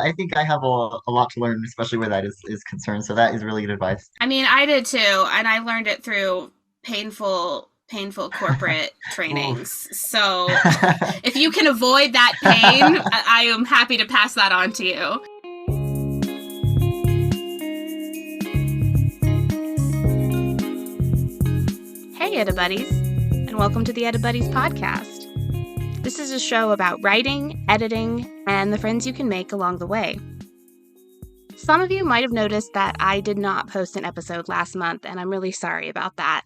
I think I have a lot to learn, especially where that is concerned. So that is really good advice. I mean, I did too, and I learned it through painful corporate Oof. trainings. So if you can avoid that pain, I am happy to pass that on to you. Hey, Edibuddies, and welcome to the Edibuddies podcast. This is a show about writing, editing, and the friends you can make along the way. Some of you might have noticed that I did not post an episode last month, and I'm really sorry about that.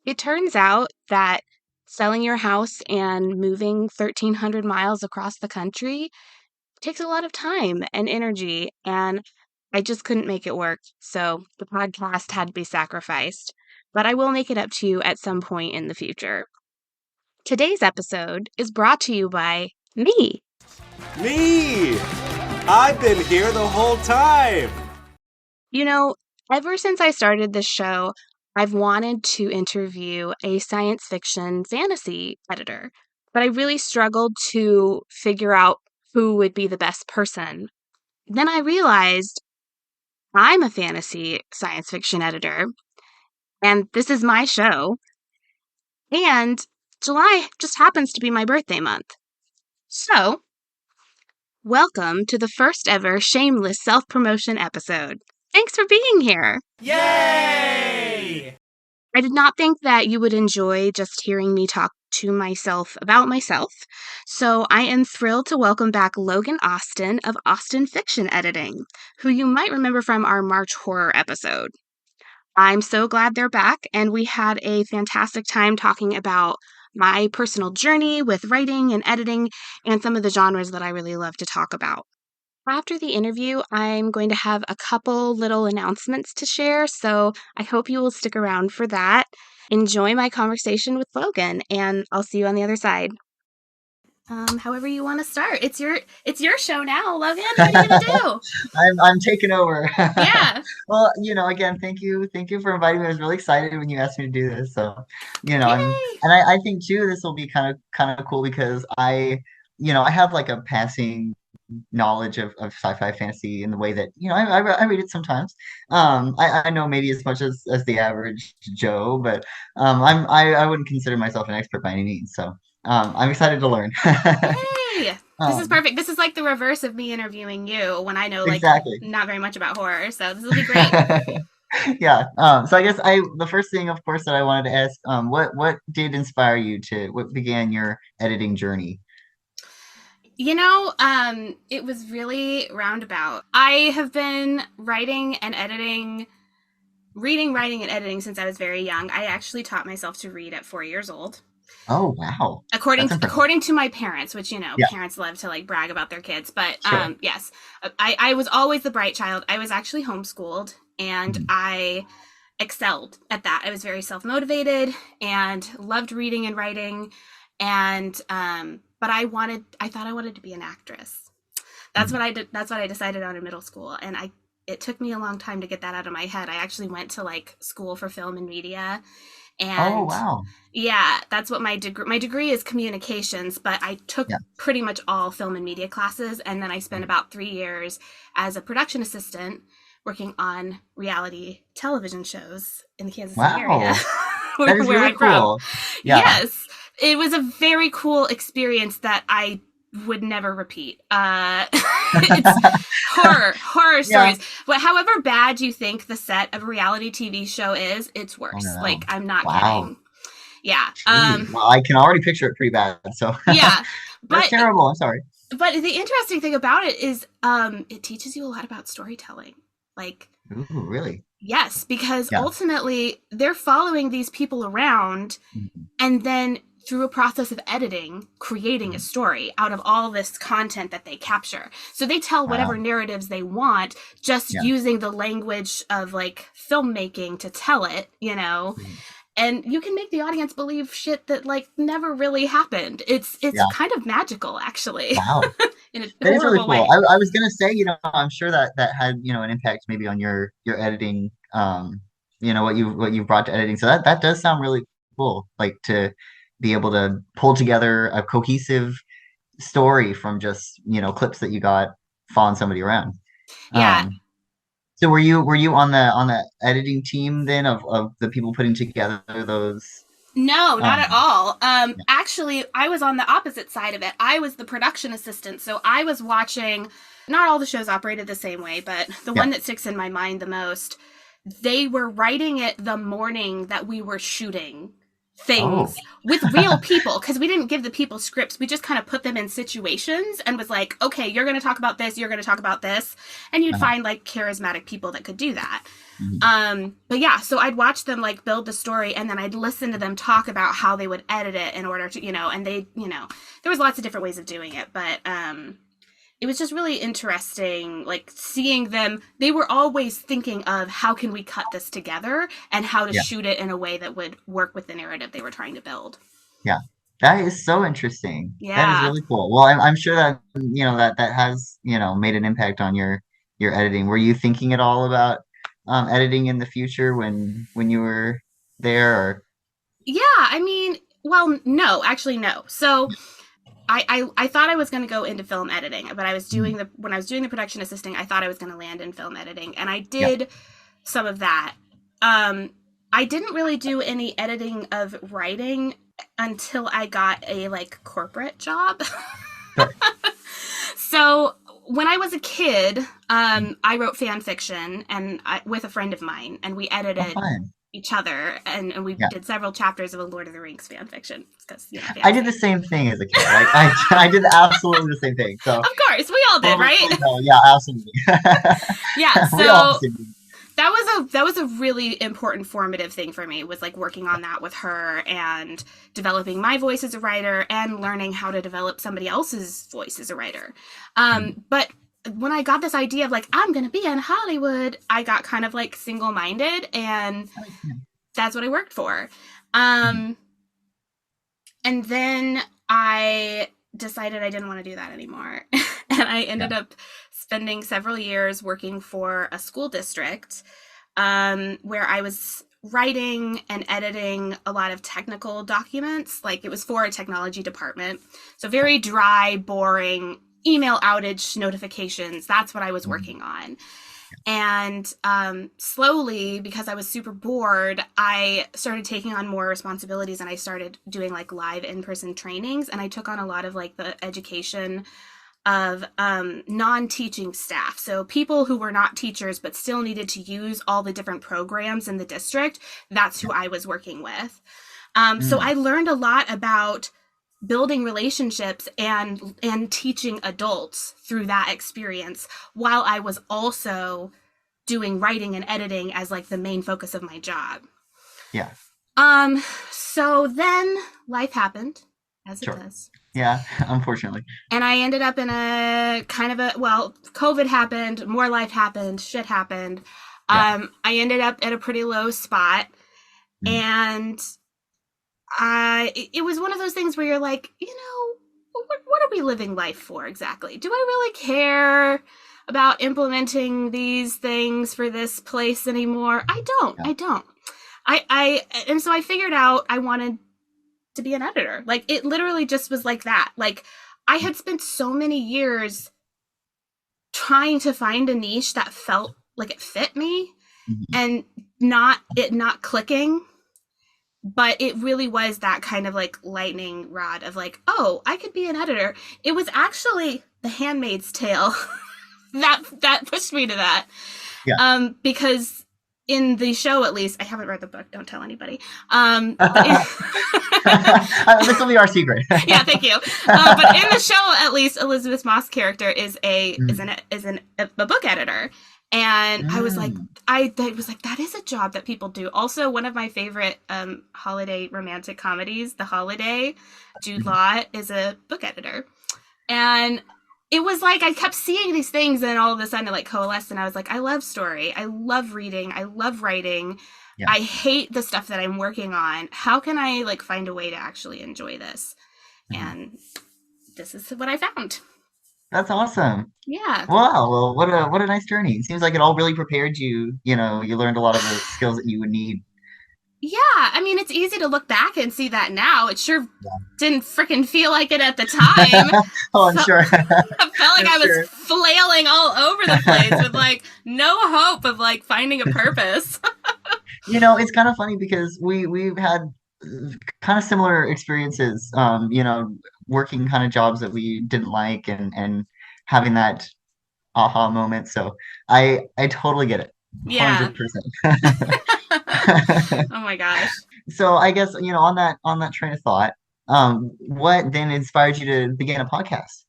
It turns out that selling your house and moving 1,300 miles across the country takes a lot of time and energy, and I just couldn't make it work, so the podcast had to be sacrificed. But I will make it up to you at some point in the future. Today's episode is brought to you by me. Me! I've been here the whole time! You know, ever since I started this show, I've wanted to interview a science fiction fantasy editor, but I really struggled to figure out who would be the best person. Then I realized I'm a fantasy science fiction editor, and this is my show, and July just happens to be my birthday month. So, welcome to the first ever shameless self-promotion episode. Thanks for being here. Yay! I did not think that you would enjoy just hearing me talk to myself about myself, so I am thrilled to welcome back Logan Austin of Austin Fiction Editing, who you might remember from our March horror episode. I'm so glad they're back, and we had a fantastic time talking about my personal journey with writing and editing and some of the genres that I really love to talk about. After the interview, I'm going to have a couple little announcements to share, so I hope you will stick around for that. Enjoy my conversation with Logan, and I'll see you on the other side. However you want to start. It's your show now, Logan. What are you gonna do? I'm taking over. Yeah. Well, again, thank you for inviting me. I was really excited when you asked me to do this. So, Yay. and I think too this will be kind of cool because I have like a passing knowledge of sci-fi fantasy in the way that I read it sometimes. I know maybe as much as the average Joe, but I wouldn't consider myself an expert by any means. So I'm excited to learn. Yay. This is um, perfect. This is like the reverse of me interviewing you when I know like exactly. not very much about horror. So this will be great. Yeah. So I guess the first thing, of course, that I wanted to ask, what did inspire you what began your editing journey? It was really roundabout. I have been writing and editing, reading, writing, and editing since I was very young. I actually taught myself to read at 4 years old. Oh, wow. According That's to, impressive. according to my parents, which Yeah, parents love to like brag about their kids, but sure. yes, I was always the bright child. I was actually homeschooled, and Mhm. I excelled at that. I was very self motivated and loved reading and writing, and but I thought I wanted to be an actress. That's Mhm. what I did. That's what I decided on in middle school, and it took me a long time to get that out of my head. I actually went to like school for film and media, Oh, and wow. yeah, that's what my degree is communications, but I took Yeah. pretty much all film and media classes, and then I spent about 3 years as a production assistant working on reality television shows in the Kansas City area, Wow. That is where really I'm from. cool. Yeah. Yes, it was a very cool experience that I would never repeat. It's horror Yeah. stories. But however bad you think the set of a reality TV show is, it's Oh, worse. no. Like, I'm not Wow. kidding. Yeah. Jeez. Well, I can already picture it pretty bad. So Yeah. that's But terrible. I'm sorry. but the interesting thing about it is it teaches you a lot about storytelling. Like, Ooh, really? yes, because Yeah. ultimately they're following these people around, Mhm. and then through a process of editing, creating a Mhm. story out of all this content that they capture. So they tell whatever Wow. narratives they want, just Yeah. using the language of like filmmaking to tell it. Mhm. And you can make the audience believe shit that like never really happened. It's Yeah. kind of magical, actually, Wow. in a That is really horrible cool. way. I was gonna say, I'm sure that had, an impact maybe on your editing, what you brought to editing. So that does sound really cool, like to be able to pull together a cohesive story from just, clips that you got following somebody around. Yeah. Um, so were you on the editing team then of the people putting together those? No, not at Um, all. yeah. Actually, I was on the opposite side of it. I was the production assistant, so I was watching. Not all the shows operated the same way, but the Yeah. one that sticks in my mind the most, they were writing it the morning that we were shooting Oh. things with real people because we didn't give the people scripts. We just kind of put them in situations and was like, okay, you're going to talk about this, you're going to talk about this, and you'd Uh-huh. find like charismatic people that could do that. Mhm. But yeah, so I'd watch them like build the story and then I'd listen to them talk about how they would edit it in order to, and they, there was lots of different ways of doing it, but it was just really interesting, like seeing them. They were always thinking of how can we cut this together and how to Yeah. shoot it in a way that would work with the narrative they were trying to build. Yeah. That is so interesting. That is Yeah. really cool. Well, I'm sure that that has made an impact on your editing. Were you thinking at all about editing in the future when you were there? Or Yeah, I mean, well, no, actually, no. So I thought I was going to go into film editing, but Mhm. when I was doing the production assisting, I thought I was going to land in film editing, and I Yeah. did some of that. Um, I didn't really do any editing of writing until I got a like corporate job. Sure. So when I was a kid, Mhm. I wrote fan fiction with a friend of mine, and we Oh, edited fun. each other, and we Yeah. did several chapters of a Lord of the Rings fan fiction because I did the fantasy. same thing as a kid. Like I did absolutely the same thing. So Of course, we all did, totally right? know. Yeah, absolutely. Yeah. We all have the So same thing. that was a really important formative thing for me, was like working on that with her and developing my voice as a writer and learning how to develop somebody else's voice as a writer. Mhm. But when I got this idea of like I'm gonna be in Hollywood, I got kind of like single minded, and Yeah. that's what I worked for. Mhm. Um, and then I decided I didn't want to do that anymore. And I Yeah. ended up spending several years working for a school district, where I was writing and editing a lot of technical documents. Like it was for a technology department. So Sure. very dry, boring email outage notifications. That's what I was Mhm. working on. And slowly, because I was super bored, I started taking on more responsibilities and I started doing like live in person trainings. And I took on a lot of like the education of non teaching staff. So people who were not teachers but still needed to use all the different programs in the district. That's who Yeah. I was working with. So Mm. I learned a lot about building relationships and teaching adults through that experience while I was also doing writing and editing as like the main focus of my job. Yeah. Um, so then life happened, as it Sure. does. Yeah. Unfortunately. And I ended up in a kind of COVID happened, more life happened, shit happened. Yeah. I ended up at a pretty low spot, Mhm. and it was one of those things where you're like, what are we living life for exactly? Do I really care about implementing these things for this place anymore? I don't. Yeah. I don't. And so I figured out I wanted to be an editor. Like it literally just was like that. Like I had spent so many years trying to find a niche that felt like it fit me Mhm. and not clicking, but it really was that kind of like lightning rod of like, oh, I could be an editor. It was actually The Handmaid's Tale that pushed me to that. Yeah. Because in the show, at least, I haven't read the book. Don't tell anybody. This will be our secret. Yeah, thank you. But in the show, at least, Elizabeth Moss' character is Mm. a book editor, and Mm. I was like, that is a job that people do. Also, one of my favorite holiday romantic comedies, The Holiday, Jude Mhm. Law is a book editor, and it was like I kept seeing these things, and all of a sudden it like coalesced, and I was like, I love story, I love reading, I love writing. Yeah. I hate the stuff that I'm working on. How can I like find a way to actually enjoy this? Mhm. And this is what I found. That's awesome. Yeah. Wow. Well, what a nice journey. It seems like it all really prepared you. You learned a lot of the skills that you would need. Yeah, I mean, it's easy to look back and see that now. It sure Yeah. didn't freaking feel like it at the time. Oh, I'm Felt, sure. I felt like I'm I was sure. flailing all over the place with like no hope of like finding a purpose. It's kind of funny because we've had kind of similar experiences, working kind of jobs that we didn't like and having that aha moment. So I totally get it. Yeah. 100%. Oh my gosh. So I guess, on that train of thought, what then inspired you to begin a podcast?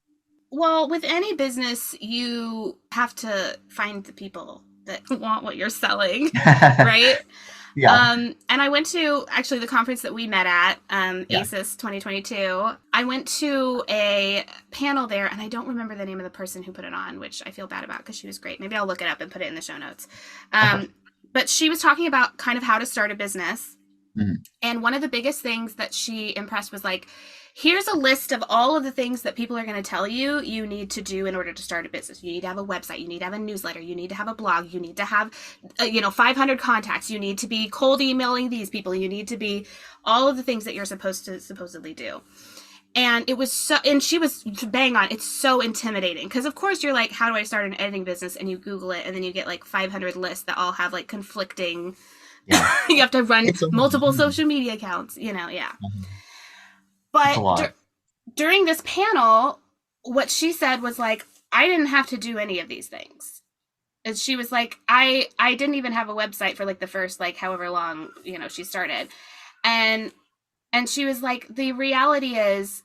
Well, with any business, you have to find the people that want what you're selling, right? Yeah. And I went to actually the conference that we met at, Yeah. ACES 2022. I went to a panel there, and I don't remember the name of the person who put it on, which I feel bad about because she was great. Maybe I'll look it up and put it in the show notes. Okay. But she was talking about kind of how to start a business. Mhm. And one of the biggest things that she impressed was like, here's a list of all of the things that people are going to tell you you need to do in order to start a business. You need to have a website. You need to have a newsletter. You need to have a blog. You need to have, 500 contacts. You need to be cold emailing these people. You need to be all of the things that you're supposed to supposedly do. And it was so, and she was bang on. It's so intimidating because, of course, you're like, how do I start an editing business? And you Google it, and then you get like 500 lists that all have like conflicting. Yeah. You have to run It's a multiple social media accounts, yeah. it's a But lot. during this panel, what she said was like, I didn't have to do any of these things. And she was like, I didn't even have a website for like the first like however long, she started. And she was like, the reality is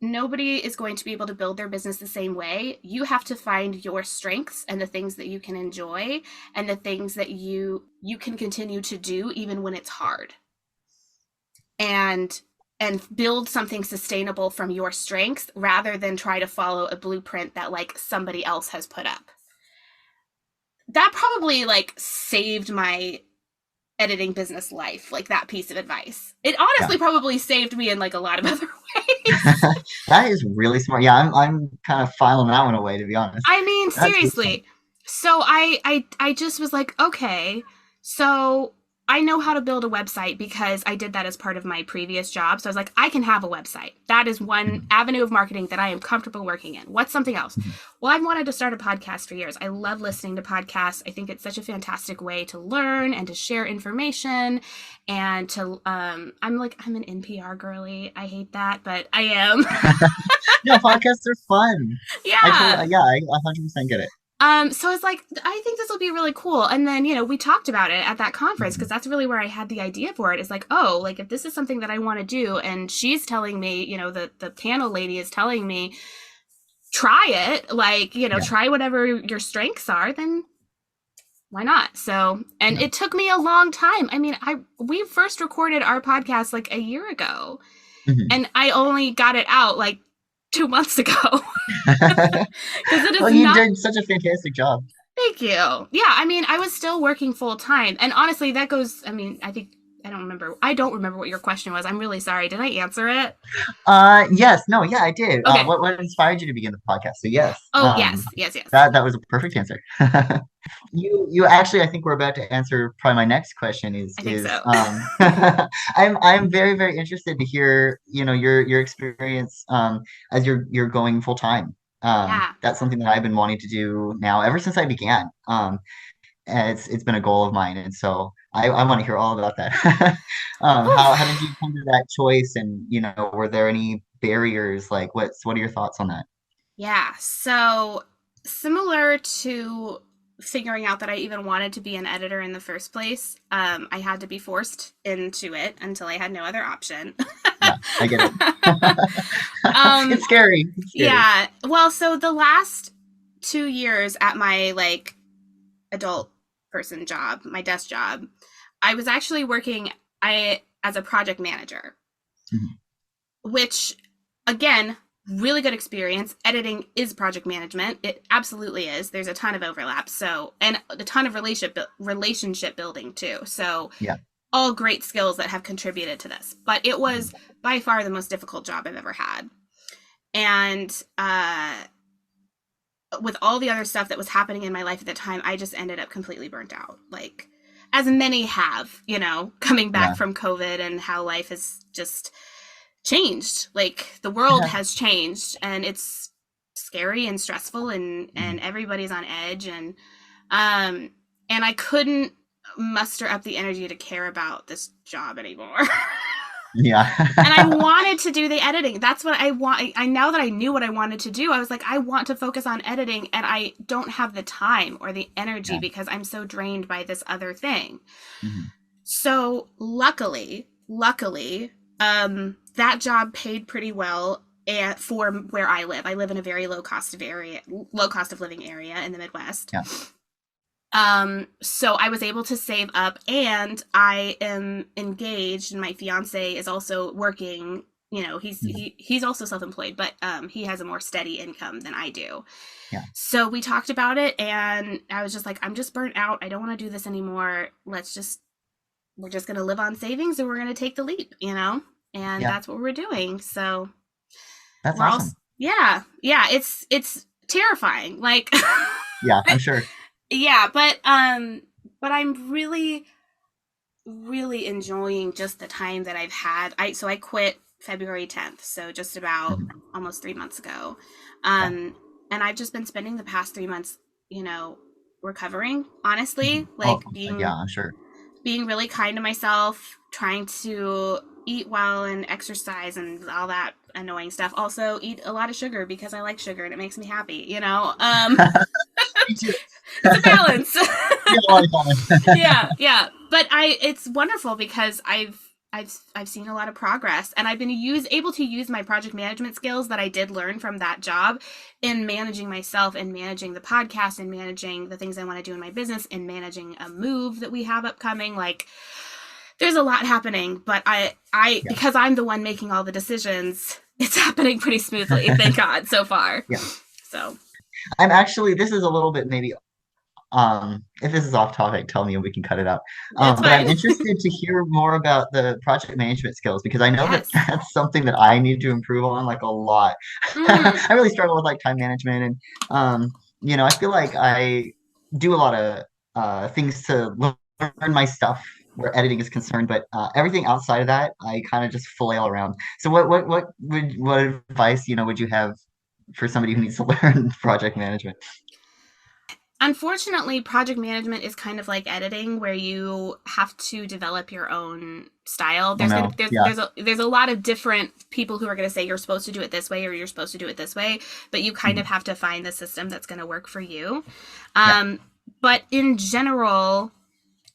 nobody is going to be able to build their business the same way. You have to find your strengths and the things that you can enjoy and the things that you can continue to do even when it's hard. And build something sustainable from your strengths rather than try to follow a blueprint that like somebody else has put up. That probably like saved my editing business life, like that piece of advice. It honestly Yeah. probably saved me in like a lot of other ways. That is really smart. Yeah, I'm kind of filing that one away, to be honest. I mean, That's really smart. seriously. So I just was like, okay, so I know how to build a website because I did that as part of my previous job. So I was like, I can have a website. That is one Mhm. avenue of marketing that I am comfortable working in. What's something else? Mhm. Well, I've wanted to start a podcast for years. I love listening to podcasts. I think it's such a fantastic way to learn and to share information and to I'm an NPR girly. I hate that, but I am. No, podcasts are fun. Yeah. Yeah, I 100% get it. So I was like, I think this will be really cool. And then, we talked about it at that conference because Mhm. that's really where I had the idea for it. It's like, oh, like if this is something that I want to do and she's telling me, the panel lady is telling me, try it, like, Yeah, try whatever your strengths are, then why not? So, and yeah. it took me a long time. I mean, we first recorded our podcast like a year ago Mhm. and I only got it out like 2 months ago because it Well, is you not. did such a fantastic job. Thank you. Yeah, I mean, I was still working full time. And honestly, that goes, I mean, I don't remember. I don't remember what your question was. I'm really sorry. Did I answer it? Yes, no, yeah, I did. Okay. What inspired you to begin the podcast? So yes, Oh, yes. Yes, yes. that was a perfect answer. You actually, I think we're about to answer probably my next question I think so. I'm very, very interested to hear, your experience as you're going full time. Yeah. That's something that I've been wanting to do now ever since I began. And it's been a goal of mine, and so I want to hear all about that. Whew. How did you come to that choice, and were there any barriers? Like, what are your thoughts on that? Yeah. So, similar to figuring out that I even wanted to be an editor in the first place, I had to be forced into it until I had no other option. Yeah, I get it. um, It's scary. It's scary. yeah. Well, so the last 2 years at my like adult person job, my desk job, I was actually working I as a project manager, Mhm. which again, really good experience. Editing is project management. It absolutely is. There's a ton of overlap. So, and a ton of relationship building too. So, Yeah. all great skills that have contributed to this. But it was by far the most difficult job I've ever had. And with all the other stuff that was happening in my life at the time, I just ended up completely burnt out. Like, as many have, coming back Yeah. from COVID and how life has just changed. Like the world has changed, and it's scary and stressful, and Mhm. everybody's on edge, um and I couldn't muster up the energy to care about this job anymore. Yeah. And I wanted to do the editing. That's what I want. I now that I knew what I wanted to do, I was like, I want to focus on editing, and I don't have the time or the energy Yeah. because I'm so drained by this other thing. Mhm. So luckily, that job paid pretty well for where I live. I live in a very low cost of living area in the Midwest. Yeah. So I was able to save up, and I am engaged, and my fiance is also working. Mhm. He's also self-employed, but he has a more steady income than I do. Yeah. So we talked about it, and I was just like, I'm just burnt out. I don't want to do this anymore. We're just going to live on savings, and we're going to take the leap, and Yeah. that's what we're doing. So That's we're all, awesome. yeah, it's terrifying. Like, Yeah, I'm sure. yeah, but I'm really, really enjoying just the time that I've had. I quit February 10th, so just about Mhm. almost 3 months ago. Yeah. And I've just been spending the past 3 months, recovering, honestly, Mhm. Oh, like yeah, being I'm sure. being really kind to myself, trying to eat well and exercise and all that annoying stuff. Also eat a lot of sugar because I like sugar and it makes me happy. Me too. It's a balance. We have a lot in common. Yeah. But it's wonderful because I've seen a lot of progress, and I've been able to use my project management skills that I did learn from that job in managing myself and managing the podcast and managing the things I want to do in my business and managing a move that we have upcoming. Like there's a lot happening, but I Yeah. because I'm the one making all the decisions, it's happening pretty smoothly, thank God, so far. Yeah. So This is a little bit maybe if this is off topic, tell me and we can cut it out. it's But I'm fine. interested to hear more about the project management skills because I know that Yes. that's something that I need to improve on like a lot. Mm. I really struggle with like time management and I feel like I do a lot of things to learn my stuff where editing is concerned, but everything outside of that, I kind of just flail around. So what advice, would you have for somebody who needs to learn project management? Unfortunately, project management is kind of like editing, where you have to develop your own style. Oh no. Yeah. There's a lot of different people who are going to say you're supposed to do it this way or you're supposed to do it this way, but you kind of Mhm. have to find the system that's going to work for you. Yeah. But in general,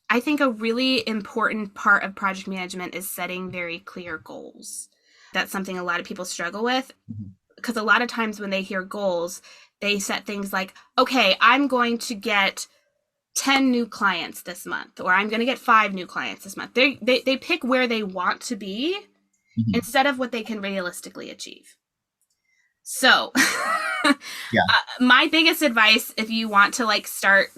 I think a really important part of project management is setting very clear goals. That's something a lot of people struggle with, Mhm. because a lot of times when they hear goals, they set things like, okay, I'm going to get 10 new clients this month, or I'm going to get 5 new clients this month. They pick where they want to be Mhm. instead of what they can realistically achieve. So, Yeah. my biggest advice, if you want to start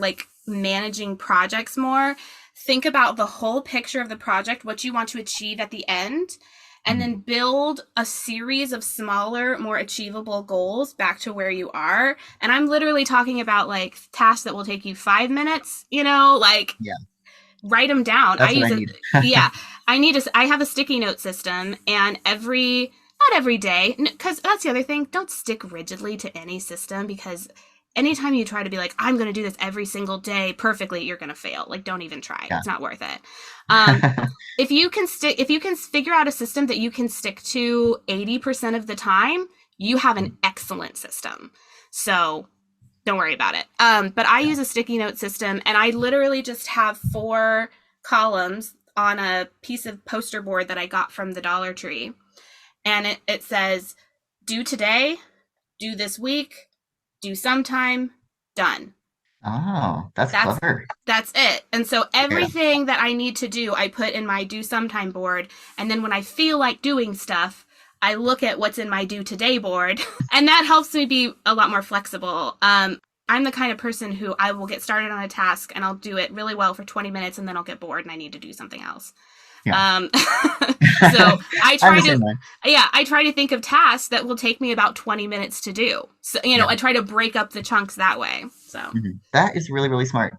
managing projects more, think about the whole picture of the project, what you want to achieve at the end, and Mhm. then build a series of smaller, more achievable goals back to where you are. And I'm literally talking about tasks that will take you 5 minutes, Yeah. write them down. That's what I need. Yeah, I have a sticky note system, and not every day, because that's the other thing. Don't stick rigidly to any system, because anytime you try to be like, I'm going to do this every single day perfectly, you're going to fail. Like, don't even try. Yeah. It's not worth it. Um, if you can figure out a system that you can stick to 80% of the time, you have an excellent system. So don't worry about it. But I Yeah. use a sticky note system, and I literally just have 4 columns on a piece of poster board that I got from the Dollar Tree. And it says, do today, do this week, do sometime, done. Oh, that's That's clever. that's it. And so Yeah. everything that I need to do, I put in my do sometime board. And then when I feel like doing stuff, I look at what's in my do today board. And that helps me be a lot more flexible. I'm the kind of person who I will get started on a task and I'll do it really well for 20 minutes and then I'll get bored and I need to do something else. Yeah. Um, so I'm the same way. I try to think of tasks that will take me about 20 minutes to do. So, Yeah. I try to break up the chunks that way. So, That is really, really smart.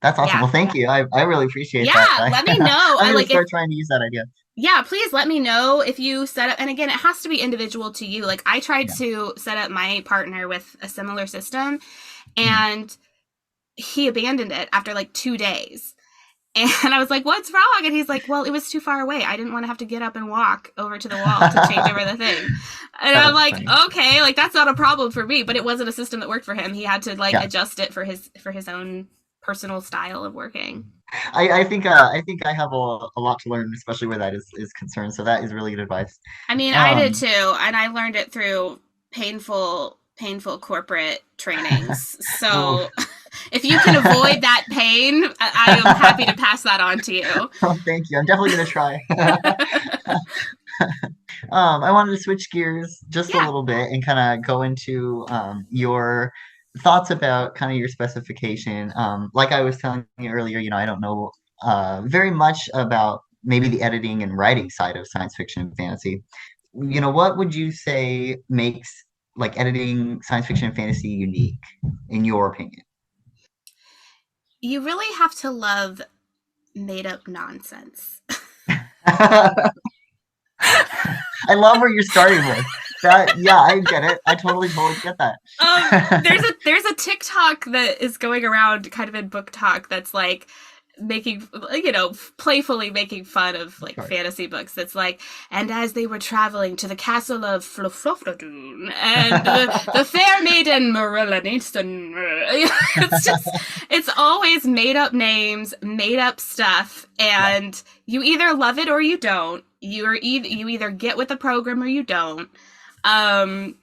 That's awesome. Yeah. Well, thank you. I really appreciate that. Yeah, let me know. I'm I gonna like if start trying to use that idea. Yeah, please let me know if you set up, and again, it has to be individual to you. Like I tried Yeah. to set up my partner with a similar system, Mhm. and he abandoned it after like 2 days. And I was like, "What's wrong?" And he's like, "Well, it was too far away. I didn't want to have to get up and walk over to the wall to change over the thing." And I'm That's like, funny. "Okay, like that's not a problem for me." But it wasn't a system that worked for him. He had to like Yeah. adjust it for his own personal style of working. I think I have a lot to learn, especially where that is concerned. So that is really good advice. I mean, I did Um, too, and I learned it through painful corporate trainings. oh, So if you can avoid that pain, I am happy to pass that on to you. oh, thank you. I'm definitely gonna try. I wanted to switch gears just a Yeah. little bit and kind of go into your thoughts about kind of your specification. Like I was telling you earlier, I don't know very much about maybe the editing and writing side of science fiction and fantasy. What would you say makes like editing science fiction and fantasy unique, in your opinion? You really have to love made up nonsense. I love where you're starting with that. Yeah, I get it. I totally get that. There's a TikTok that is going around kind of in book talk that's like making playfully making fun of like Sure. fantasy books. That's like, and as they were traveling to the castle of Floflofdodun and the fair maiden Marilla Easton, it's always made up names, made up stuff, Yeah, and you either love it or you don't. You either get with the program or you don't. um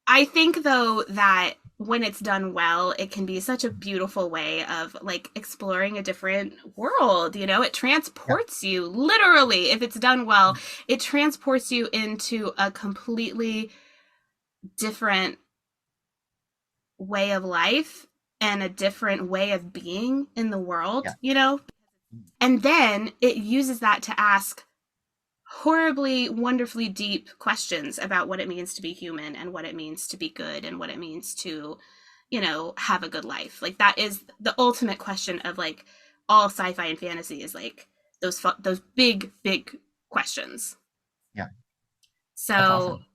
I think though that when it's done well, it can be such a beautiful way of like exploring a different world. It yeah, transports you literally. If it's done well, it transports you into a completely different way of life and a different way of being in the yeah. world. And then it uses that to ask horribly, wonderfully deep questions about what it means to be human and what it means to be good and what it means to, have a good life. Like that is the ultimate question of like all sci-fi and fantasy is like those big, big questions. Yeah. That's So awesome.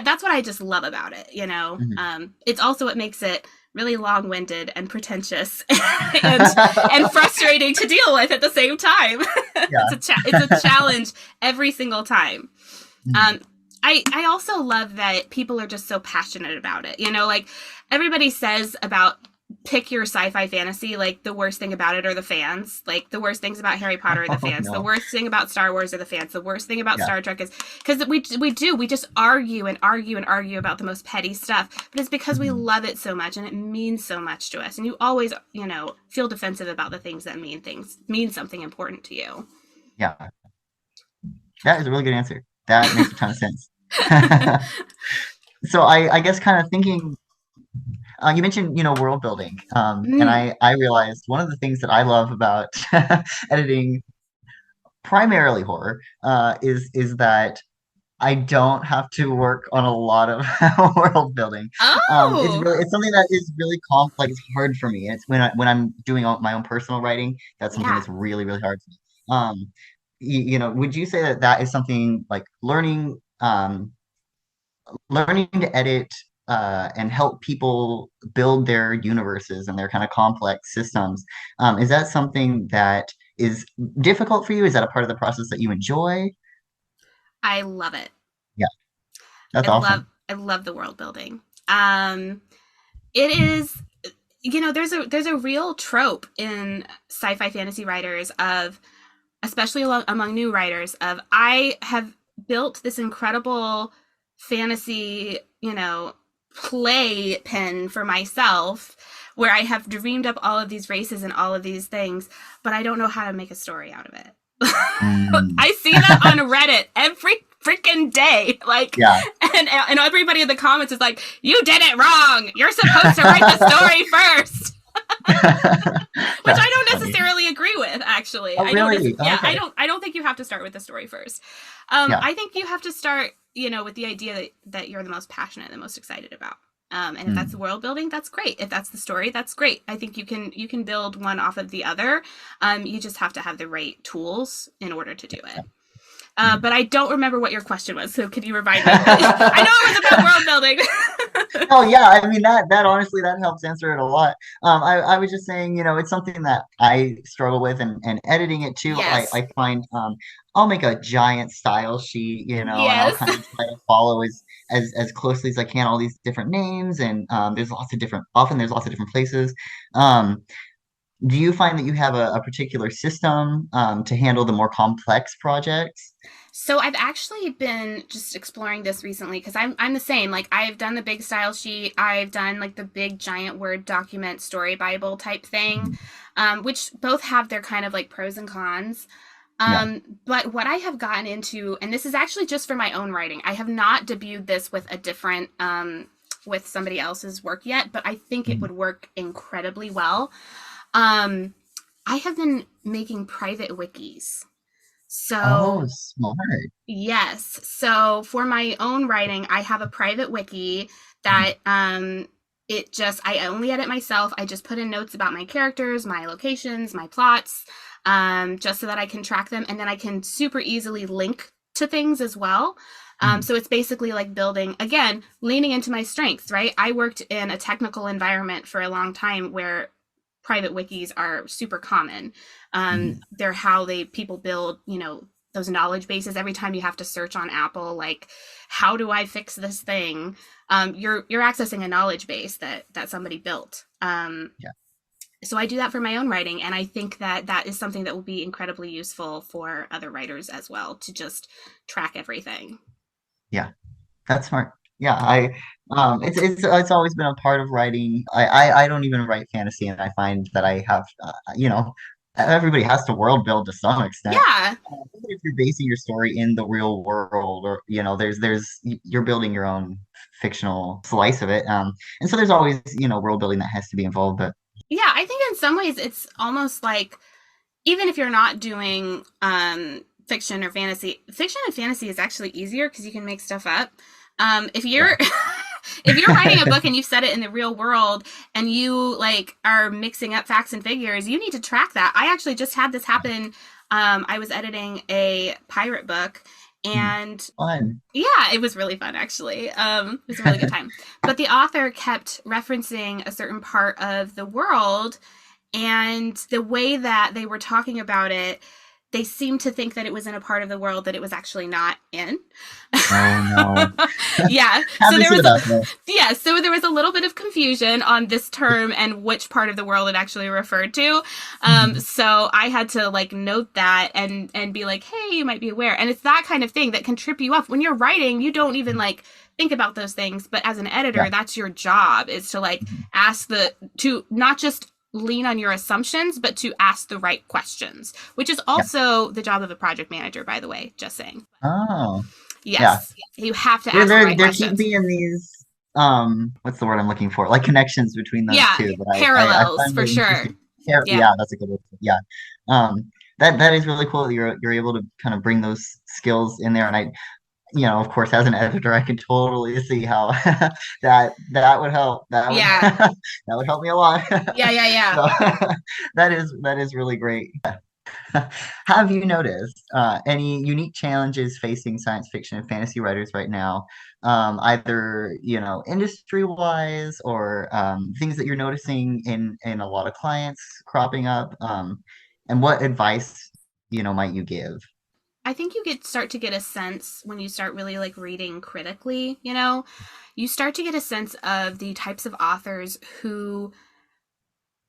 that's what I just love about it. Mhm. It's also what makes it really long-winded and pretentious and frustrating to deal with at the same time. Yeah. It's a challenge every single time. Mhm. um I also love that people are just so passionate about it. Like everybody says about pick your sci-fi fantasy, like the worst thing about it are the fans. Like the worst things about Harry Potter are the Oh fans. The no. worst thing about Star Wars are the fans. The worst thing about Yeah. Star Trek is because we just argue and argue and argue about the most petty stuff. But it's because we Mhm. love it so much and it means so much to us. And you always, feel defensive about the things that mean something important to you. Yeah. That is a really good answer. That makes a ton of sense. So I guess kind of thinking, you mentioned, world building, and Mm. I realized one of the things that I love about editing primarily horror, is that I don't have to work on a lot of world building. Oh, It's something that is really like it's hard for me. It's when I'm doing my own personal writing, that's something yeah. that's really hard for me. Would you say that that is something like learning to edit and help people build their universes and their kind of complex systems? Is that something that is difficult for you? Is that a part of the process that you enjoy? I love it. Yeah, that's I love awesome. I love the world building. It is, there's a real trope in sci-fi fantasy writers of, especially among new writers, of I have built this incredible fantasy, play pen for myself where I have dreamed up all of these races and all of these things, but I don't know how to make a story out of it. Mm. I see that on Reddit every freaking day. Like, Yeah. and everybody in the comments is like, "You did it wrong. You're supposed to write the story first." Which I That's don't funny. necessarily agree with, actually. Oh, really? Oh, Yeah, okay. I don't think you have to start with the story first. Yeah. I think you have to start, with the idea that you're the most passionate and the most excited about. And if that's the world building, that's great. If that's the story, that's great. I think you can build one off of the other. You just have to have the right tools in order to do it. But I don't remember what your question was, so could you remind me? I know it was about world building. Oh yeah, I mean that honestly that helps answer it a lot. I was just saying, it's something that I struggle with and editing it too. Yes. I find I'll make a giant style sheet, and I'll Yes. kind of try to follow as closely as I can all these different names, and there's lots of different places. Um, do you find that you have a particular system to handle the more complex projects? So I've actually been just exploring this recently because I'm the same. Like I've done the big style sheet, I've done like the big giant Word document story Bible type thing, Mhm. which both have their kind of like pros and cons. Yeah. But what I have gotten into, and this is actually just for my own writing, I have not debuted this with a different with somebody else's work yet, but I think it Mhm. would work incredibly well. Um, I have been making private wikis. Oh, So smart. yes. So for my own writing, I have a private wiki that it just I only edit myself. I just put in notes about my characters, my locations, my plots, just so that I can track them and then I can super easily link to things as well. Mhm. So it's basically like building again, leaning into my strengths, right? I worked in a technical environment for a long time where private wikis are super common. Mhm. They're how they people build, those knowledge bases. Every time you have to search on Apple, like, how do I fix this thing? You're accessing a knowledge base that somebody built. Yeah. So I do that for my own writing, and I think that that is something that will be incredibly useful for other writers as well to just track everything. Yeah. That's smart. Yeah, it's always been a part of writing. I don't even write fantasy, and I find that I have everybody has to world build to some extent. Yeah, Even if you're basing your story in the real world, or you're building your own fictional slice of it. And so there's always world building that has to be involved. But yeah. I think in some ways it's almost like even if you're not doing fiction and fantasy is actually easier because you can make stuff up. If yeah. you're if you're writing a book and you've set it in the real world and you like are mixing up facts and figures, you need to track that. I actually just had this happen. I was editing a pirate book Hmm. and Fun. yeah, it was really fun actually. It was a really good time. But the author kept referencing a certain part of the world and the way that they were talking about it, they seemed to think that it was in a part of the world that it was actually not in. Oh no. Yeah. So Happens there to the was a best of us. yeah, so there was a little bit of confusion on this term and which part of the world it actually referred to. Mhm. So I had to like note that and be like, hey, you might be aware. And it's that kind of thing that can trip you up. When you're writing, you don't even like think about those things. But as an Yeah. editor, that's your job is to like Mhm. to not just lean on your assumptions, but to ask the right questions, which is Yeah. also the job of a project manager, by the way, just saying. Oh. Yeah. Yes, you have to There, ask the there, right there keep questions. being these what's the word I'm looking for? Like connections between those Yeah, two that I parallels find for really sure. interesting. Yeah, Yeah. yeah, that's a good word. Yeah. That is really cool that you're able to kind of bring those skills in there. And of course, as an editor, I can totally see how that would help. Yeah. That would help me a lot. Yeah, yeah, yeah. So that is really great. Have you noticed any unique challenges facing science fiction and fantasy writers right now, either industry wise or things that you're noticing in a lot of clients cropping up? And what advice might you give? I think you get start to get a sense when you start really like reading critically, you start to get a sense of the types of authors who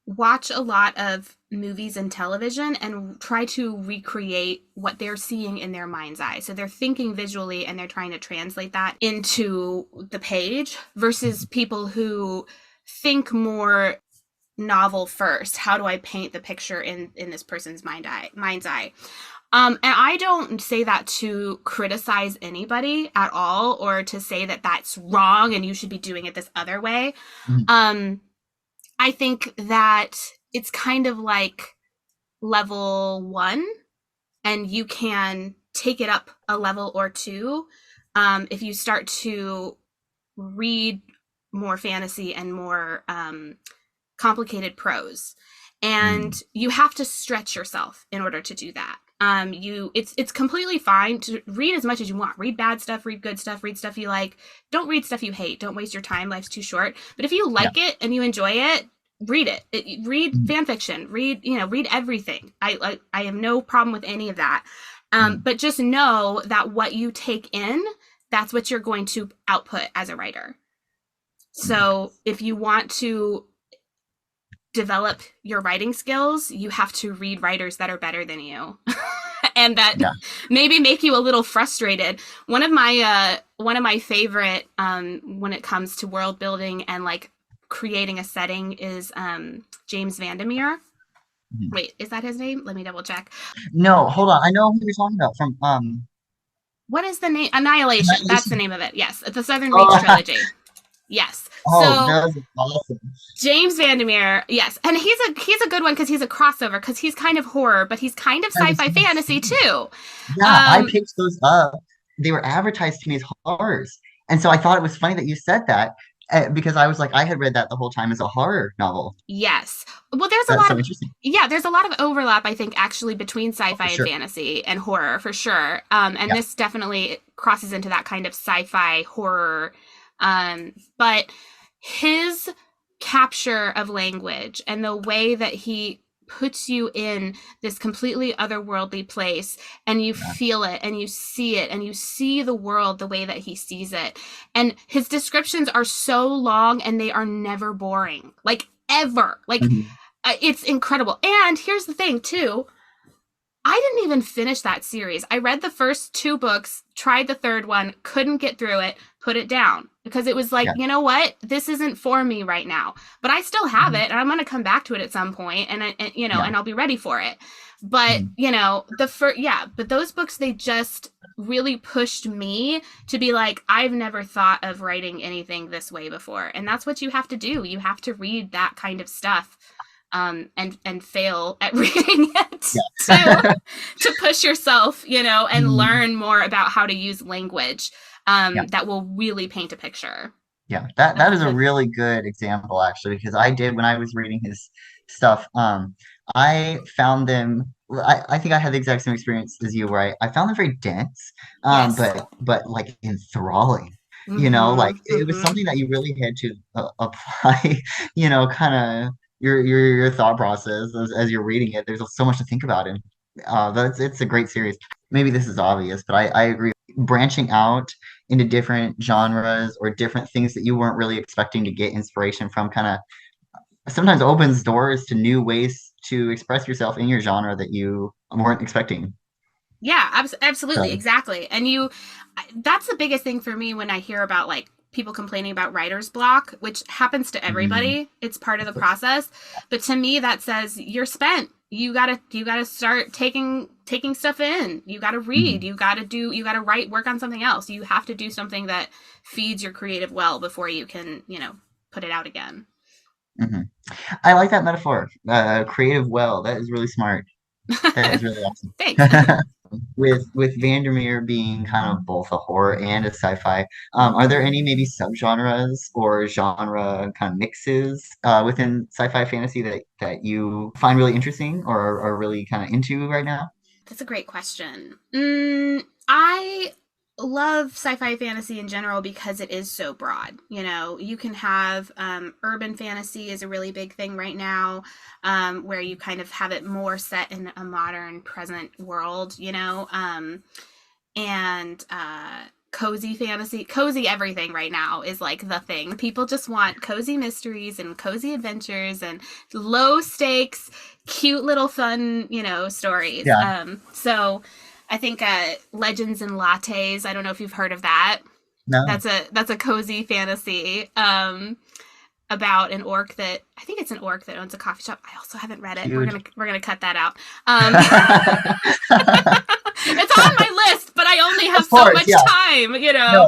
watch a lot of movies and television and try to recreate what they're seeing in their mind's eye. So they're thinking visually and they're trying to translate that into the page versus people who think more novel first. How do I paint the picture in this person's mind's eye? And I don't say that to criticize anybody at all or to say that that's wrong and you should be doing it this other way. Mhm. Um, I think that it's kind of like level one, and you can take it up a level or two if you start to read more fantasy and more complicated prose. Mm, And you have to stretch yourself in order to do that. It's completely fine to read as much as you want. Read bad stuff, read good stuff, read stuff you like. Don't read stuff you hate. Don't waste your time. Life's too short. But if you yeah. like it and you enjoy it, read it. Read Mm, fan fiction. Read everything. I have no problem with any of that. mm, But just know that what you take in, that's what you're going to output as a writer. mm. So if you want to develop your writing skills, you have to read writers that are better than you. And that Yeah. maybe make you a little frustrated. One of my favorite when it comes to world building and like creating a setting is James Vandermeer. Mhm. Wait, is that his name? Let me double check. No, hold on. I know who you're talking about from What is the name? Annihilation. That's the Annihilation. name of it. Yes, the Southern Reach Oh, trilogy. Yes. oh, So that was awesome. James Vandermeer, yes, and he's a good one because he's a crossover because he's kind of horror, but he's kind of I was sci-fi gonna fantasy say. too. Yeah, I Um, picked those up. They were advertised to me as horrors, and so I thought it was funny that you said that because I was like, I had read that the whole time as a horror novel. yes. Well, there's a That's lot so of interesting. there's a lot of overlap, I think, actually between Oh, for sci-fi and sure. fantasy and horror for sure. And Yeah. this definitely crosses into that kind of sci-fi horror. But his capture of language and the way that he puts you in this completely otherworldly place and you Yeah. feel it and you see it and you see the world the way that he sees it, and his descriptions are so long and they are never boring, like ever, like Mhm. it's incredible. And here's the thing too, I didn't even finish that series. I read the first two books, tried the third one, couldn't get through it, put it down because it was like, Yeah. you know what? This isn't for me right now. But I still have Mhm. it and I'm going to come back to it at some point Yeah. and I'll be ready for it. But, Mhm. but those books, they just really pushed me to be like, I've never thought of writing anything this way before. And that's what you have to do. You have to read that kind of stuff, and fail at reading it to Yeah. push yourself, and Mhm. learn more about how to use language Yeah. that will really paint a picture. Yeah, that is a That's really good example actually, because I did when I was reading his stuff, I found them I think I had the exact same experience as you where I found them very dense, yes. but like enthralling. Like Mm-hmm. it was Mm-hmm. something that you really had to apply, kind of your thought process as you're reading it. There's so much to think about, and that's it's a great series. Maybe this is obvious, but I agree. Branching out into different genres or different things that you weren't really expecting to get inspiration from kind of sometimes opens doors to new ways to express yourself in your genre that you weren't expecting. Yeah, absolutely, So, exactly. And that's the biggest thing for me when I hear about like people complaining about writer's block, which happens to mm, everybody. It's part of the process. But to me, that says you're spent. You gotta start taking stuff in. You gotta read. mhm, You gotta write, work on something else. You have to do something that feeds your creative well before you can, put it out again. mhm. I like that metaphor. Creative well. That is really smart. That is really awesome. Thanks. With Vandermeer being kind of both a horror and a sci-fi, are there Mm. any maybe subgenres or genre kind of mixes within sci-fi fantasy that you find really interesting or are really kind of into right now? That's a great question. I love sci-fi fantasy in general because it is so broad. You can have urban fantasy is a really big thing right now, where you kind of have it more set in a modern present world. And cozy everything right now is like the thing. People just want cozy mysteries and cozy adventures and low stakes, cute little fun, stories. Yeah, So I think Legends and Lattes, I don't know if you've heard of that. no, That's a cozy fantasy. About an orc that I think it's an orc that owns a coffee shop. I also haven't read it. We're cute. gonna we're gonna cut that out. It's on my list, but I only have Of so course, much yeah. time, No,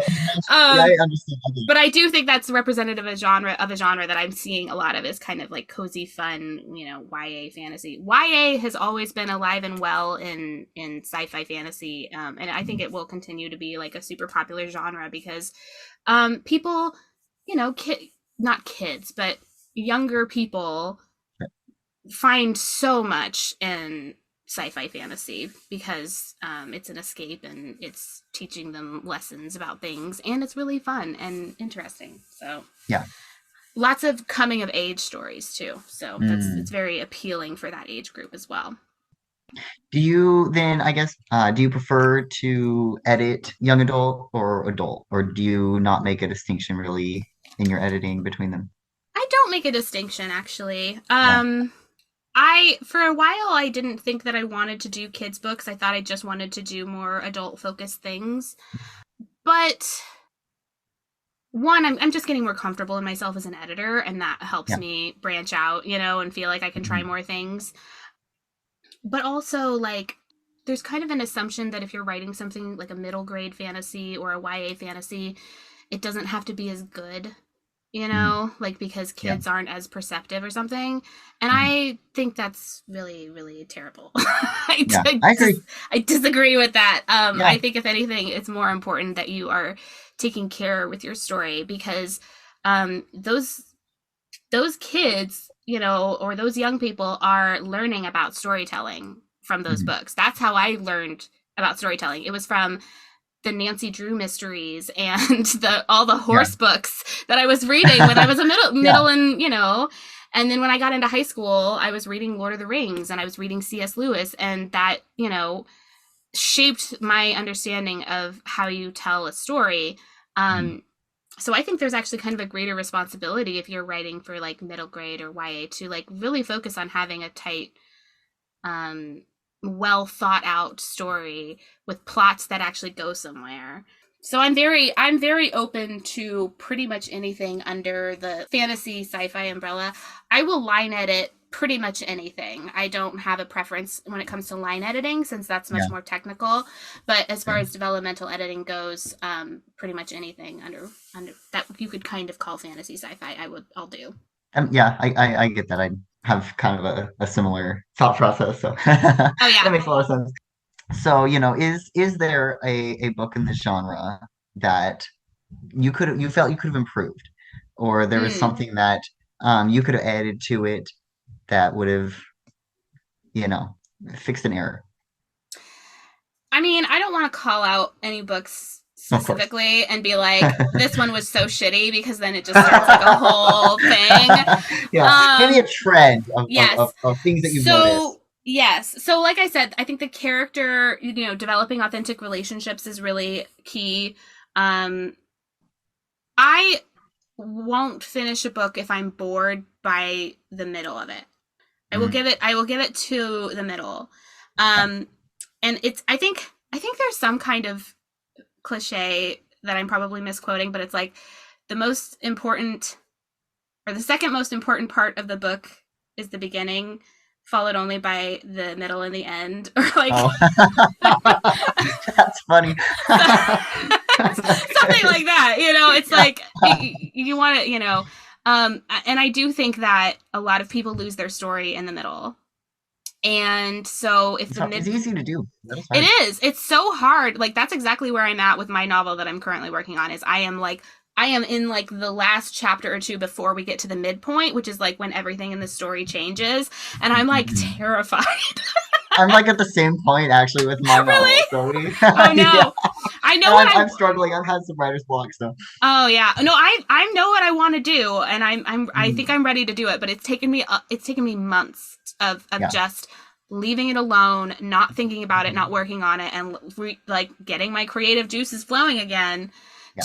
yeah, Um, I understand. I get but I do think that's representative of a genre that I'm seeing a lot of is kind of like cozy, fun, YA fantasy. YA has always been alive and well in sci-fi fantasy, and I think it. it will continue to be like a super popular genre because people, not kids, but younger people find so much in sci-fi fantasy because it's an escape and it's teaching them lessons about things, and it's really fun and interesting. So Yeah. lots of coming of age stories too. So it's Mm. very appealing for that age group as well. Do you then, I guess, do you prefer to edit young adult or adult, or do you not make a distinction really in your editing between them? I don't make a distinction actually. Yeah. I for a while I didn't think that I wanted to do kids books. I thought I just wanted to do more adult focused things. But one, I'm just getting more comfortable in myself as an editor, and that helps Yeah. me branch out, and feel like I can try Mhm. more things. But also, like, there's kind of an assumption that if you're writing something like a middle grade fantasy or a YA fantasy, it doesn't have to be as good, Mhm. like because Yeah. kids aren't as perceptive or something. And Mhm. I think that's really, really terrible. Yeah. I agree. I disagree with that. Yeah. I think if anything, it's more important that you are taking care with your story because those kids, or those young people are learning about storytelling from those Mhm. books. That's how I learned about storytelling. It was from the Nancy Drew mysteries and the all the Yeah. horse books that I was reading when I was a Yeah. middle and then when I got into high school, I was reading Lord of the Rings and I was reading C.S. Lewis, and that, shaped my understanding of how you tell a story. Mhm. Um, so I think there's actually kind of a greater responsibility if you're writing for like middle grade or YA to like really focus on having a tight, um, well thought out story with plots that actually go somewhere. So I'm very open to pretty much anything under the fantasy sci-fi umbrella. I will line edit pretty much anything. I don't have a preference when it comes to line editing since that's much Yeah. more technical. But as far Sure. as developmental editing goes, pretty much anything under that you could kind of call fantasy sci-fi, I'll do. Yeah, I get that. I have kind of a similar thought process, so Oh that yeah. makes a lot of sense. So, is there a book in this genre that you felt you could have improved, or there was Mm. something that you could have added to it that would have, you know, fixed an error? I mean, I don't want to call out any books Of course. specifically and be like, this one was so shitty because then it just starts like a whole thing. Yeah, maybe a Um, trend yes. of things that you've noticed. Yes. So, like I said, I think the character, developing authentic relationships is really key. Um, I won't finish a book if I'm bored by the middle of it. Mm, I will give it to the middle. yeah. Um, and I think there's some kind of cliche that I'm probably misquoting, but it's like the most important or the second most important part of the book is the beginning, followed only by the middle and the end, or like Oh, that's funny. something like that. It's Yeah, like you want to, and I do think that a lot of people lose their story in the middle. And so if it's the hard, it's mid easy to do. That is It hard. is. It's so hard. Like that's exactly where I'm at with my novel that I'm currently working on is I am in like the last chapter or two before we get to the midpoint, which is like when everything in the story changes, and I'm like Mhm. terrified. I'm like at the same point actually with my novel. Really? So we, Oh yeah, no. I know and what I'm I struggling. I've had some writer's block, so. Oh yeah. No, I know what I want to do and I think Mm, I'm ready to do it, but it's taken me months of yeah, just leaving it alone, not thinking about it, not working on it and like getting my creative juices flowing again yeah.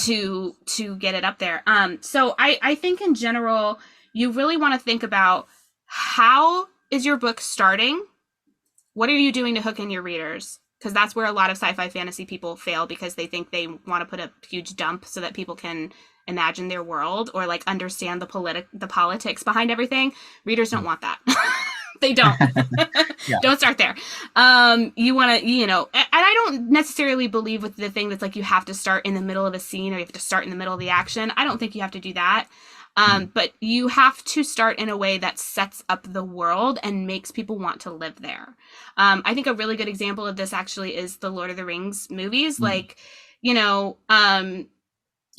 to get it up there. So I think in general you really want to think about how is your book starting? What are you doing to hook in your readers? Because that's where a lot of sci-fi fantasy people fail because they think they want to put a huge dump so that people can imagine their world or like understand the politics behind everything. Readers don't Mm. want that. They don't. Yeah. Don't start there. You want to, and I don't necessarily believe with the thing that's like you have to start in the middle of a scene or you have to start in the middle of the action. I don't think you have to do that. Mm, But you have to start in a way that sets up the world and makes people want to live there. I think a really good example of this actually is the Lord of the Rings movies. mm, Like, you know, um,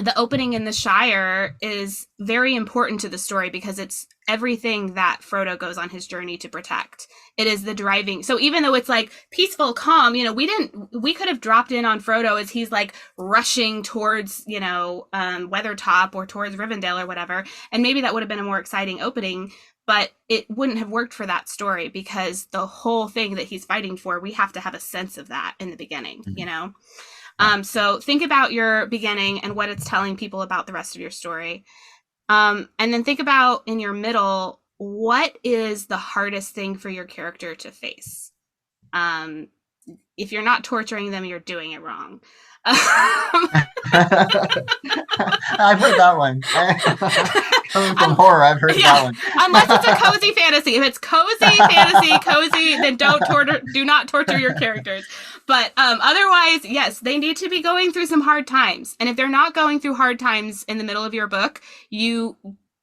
the opening in the Shire is very important to the story because it's everything that Frodo goes on his journey to protect. It is the driving. So even though it's like peaceful, calm, we could have dropped in on Frodo as he's like rushing towards, Weathertop or towards Rivendell or whatever. And maybe that would have been a more exciting opening, but it wouldn't have worked for that story because the whole thing that he's fighting for, we have to have a sense of that in the beginning, So think about your beginning and what it's telling people about the rest of your story. And then think about in your middle, what is the hardest thing for your character to face? If you're not torturing them, you're doing it wrong. I've heard that one. Coming from horror, I've heard that one. Unless it's a cozy fantasy. If it's cozy fantasy, then do not torture your characters. But otherwise, yes, they need to be going through some hard times. And if they're not going through hard times in the middle of your book, you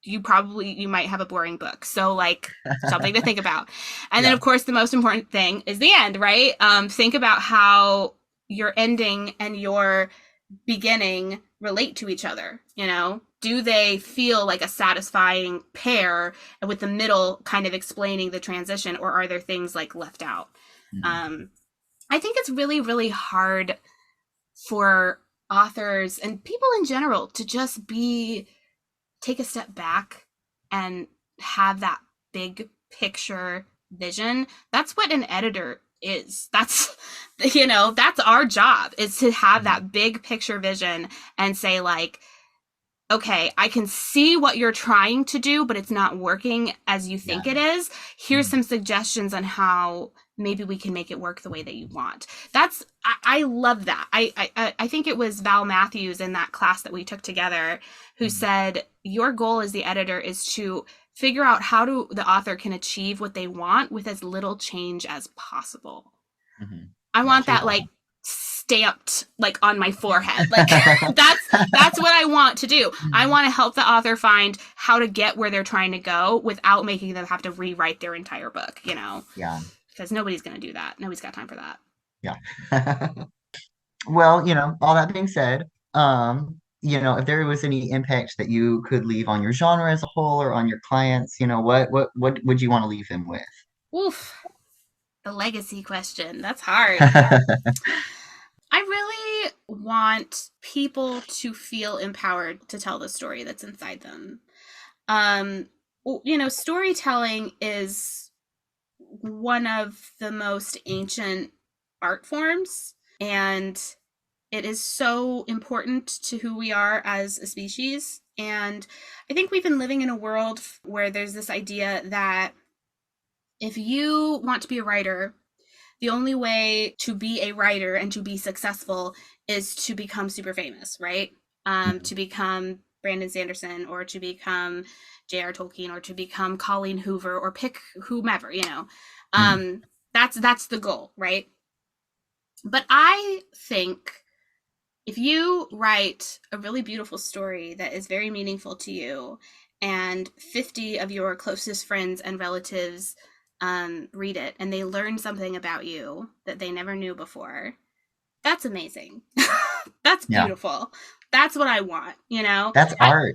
might have a boring book. So like something to think about. And then of course the most important thing is the end, right? Think about how your ending and your beginning relate to each other. Do they feel like a satisfying pair with the middle kind of explaining the transition, or are there things like left out? I think it's really, really hard for authors and people in general to just take a step back and have that big picture vision. That's what an editor is. That's our job, is to have that big picture vision and say like, okay, I can see what you're trying to do, but it's not working as you think it is. Here's some suggestions on how maybe we can make it work the way that you want. I love that. I think it was Val Matthews in that class that we took together who said, your goal as the editor is to figure out how the author can achieve what they want with as little change as possible. I want that like stamped like on my forehead. Like that's what I want to do. I want to help the author find how to get where they're trying to go without making them have to rewrite their entire book, Yeah. Because nobody's going to do that. Nobody's got time for that. Yeah. Well, all that being said, if there was any impact that you could leave on your genre as a whole or on your clients, what would you want to leave them with? Oof. The legacy question. That's hard. I really want people to feel empowered to tell the story that's inside them. Storytelling is one of the most ancient art forms, and it is so important to who we are as a species. And I think we've been living in a world where there's this idea that if you want to be a writer, the only way to be a writer and to be successful is to become super famous, right? To become Brandon Sanderson, or to become J.R. Tolkien, or to become Colleen Hoover, or pick whomever, that's the goal, right? But I think if you write a really beautiful story that is very meaningful to you, and 50 of your closest friends and relatives read it and they learn something about you that they never knew before, that's amazing. That's beautiful. That's what I want, That's art.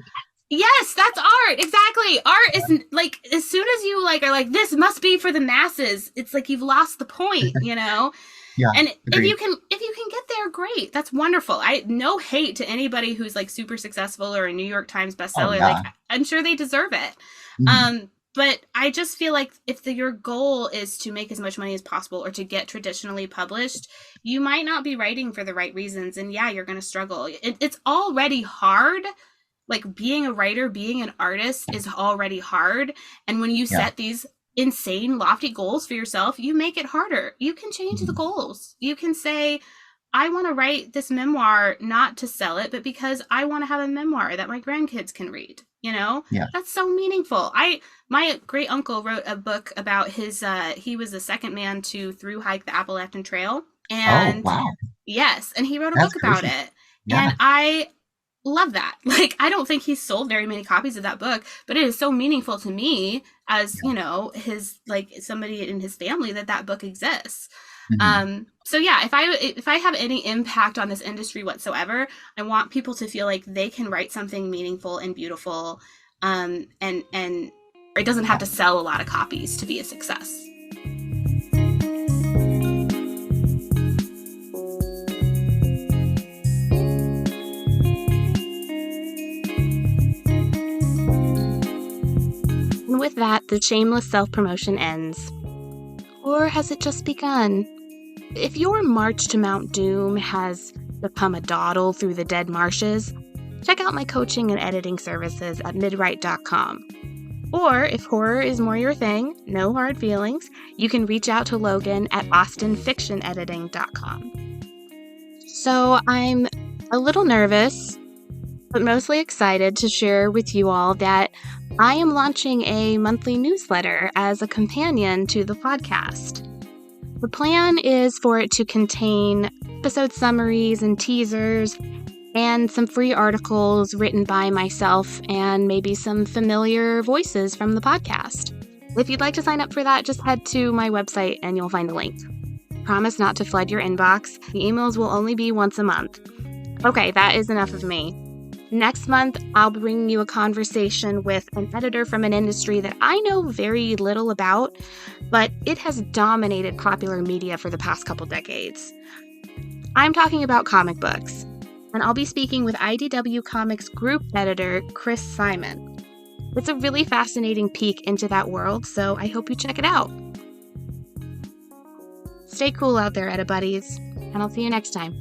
Yes, that's art. Exactly. Art is like, as soon as you are like, this must be for the masses, it's like you've lost the point, Yeah. And agreed. if you can get there, great. That's wonderful. No hate to anybody who's like super successful or a New York Times bestseller. Like, I'm sure they deserve it. But I just feel like if your goal is to make as much money as possible or to get traditionally published, you might not be writing for the right reasons. And you're going to struggle. It's already hard. Like being a writer, being an artist is already hard. And when you set these insane, lofty goals for yourself, you make it harder. You can change the goals. You can say, I want to write this memoir not to sell it, but because I want to have a memoir that my grandkids can read. That's so meaningful. My great uncle wrote a book about his, he was the second man to through hike the Appalachian Trail. And yes. And he wrote a book about it. Yeah. And I love that. Like, I don't think he sold very many copies of that book, but it is so meaningful to me as, his, like somebody in his family that book exists. Mhm. So yeah, if I have any impact on this industry whatsoever, I want people to feel like they can write something meaningful and beautiful, and it doesn't have to sell a lot of copies to be a success. And with that, the shameless self-promotion ends. Or has it just begun? If your march to Mount Doom has become a dawdle through the dead marshes, check out my coaching and editing services at midwrite.com. Or if horror is more your thing, no hard feelings, you can reach out to Logan at austinfictionediting.com. So I'm a little nervous, but mostly excited to share with you all that I am launching a monthly newsletter as a companion to the podcast. The plan is for it to contain episode summaries and teasers and some free articles written by myself and maybe some familiar voices from the podcast. If you'd like to sign up for that, just head to my website and you'll find a link. Promise not to flood your inbox. The emails will only be once a month. Okay, that is enough of me. Next month, I'll bring you a conversation with an editor from an industry that I know very little about, but it has dominated popular media for the past couple decades. I'm talking about comic books, and I'll be speaking with IDW Comics group editor Chris Simon. It's a really fascinating peek into that world, so I hope you check it out. Stay cool out there, edibuddies, and I'll see you next time.